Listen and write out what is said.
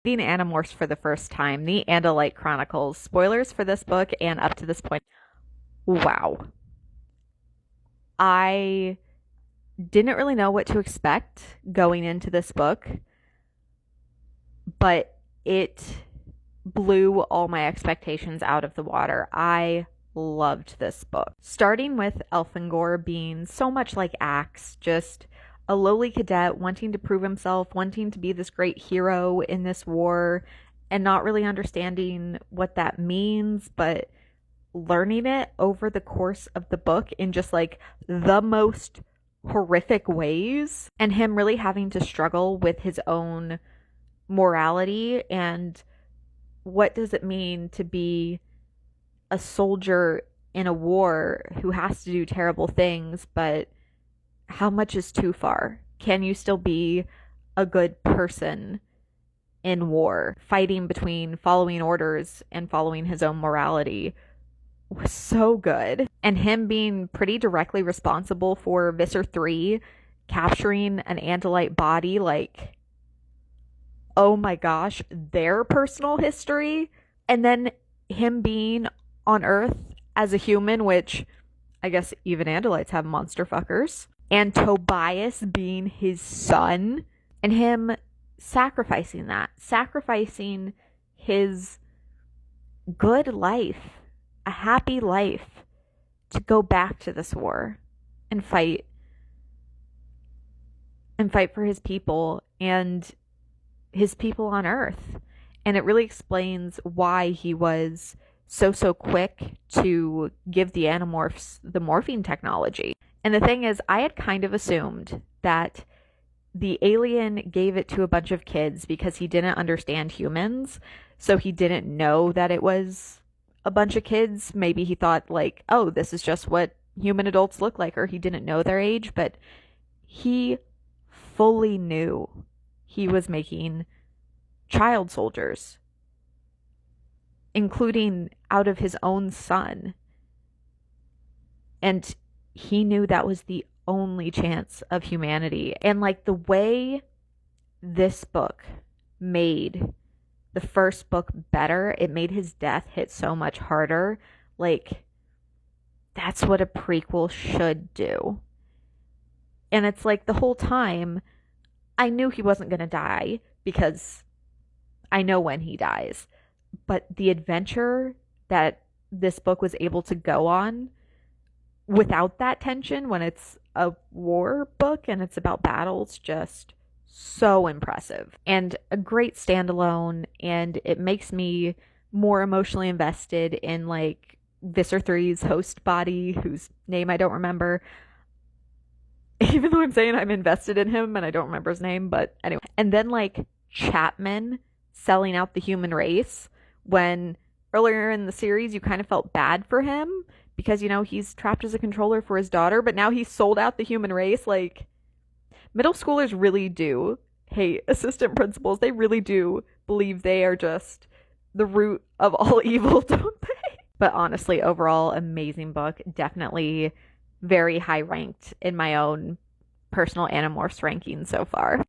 Reading Animorphs for the first time, the Andalite Chronicles. Spoilers for this book and up to this point. Wow. I didn't really know what to expect going into this book, but it blew all my expectations out of the water. I loved this book. Starting with Elfangor being so much like Axe, just a lowly cadet wanting to prove himself, wanting to be this great hero in this war, and not really understanding what that means, but learning it over the course of the book in just like the most horrific ways, and him really having to struggle with his own morality and what does it mean to be a soldier in a war who has to do terrible things, but how much is too far? Can you still be a good person in war? Fighting between following orders and following his own morality was so good. And him being pretty directly responsible for Visser 3 capturing an Andalite body, like, oh my gosh, their personal history. And then him being on Earth as a human, which I guess even Andalites have monster fuckers. And Tobias being his son, and him sacrificing his good life, a happy life, to go back to this war and fight for his people and his people on Earth. And it really explains why he was so quick to give the Animorphs the morphine technology. And the thing is, I had kind of assumed that the alien gave it to a bunch of kids because he didn't understand humans. So he didn't know that it was a bunch of kids. Maybe he thought like, oh, this is just what human adults look like, or he didn't know their age, but he fully knew he was making child soldiers, including out of his own son. And he knew that was the only chance of humanity. And like the way this book made the first book better, it made his death hit so much harder. Like, that's what a prequel should do. And it's like the whole time I knew he wasn't going to die because I know when he dies. But the adventure that this book was able to go on without that tension, when it's a war book and it's about battles, just so impressive. And a great standalone, and it makes me more emotionally invested in like Visser 3's host body, whose name I don't remember. Even though I'm saying I'm invested in him and I don't remember his name, but anyway. And then like Chapman selling out the human race, when earlier in the series you kind of felt bad for him because, you know, he's trapped as a controller for his daughter, but now he's sold out the human race. Like, middle schoolers really do hate assistant principals. They really do believe they are just the root of all evil, don't they? But honestly, overall, amazing book. Definitely very high ranked in my own personal Animorphs ranking so far.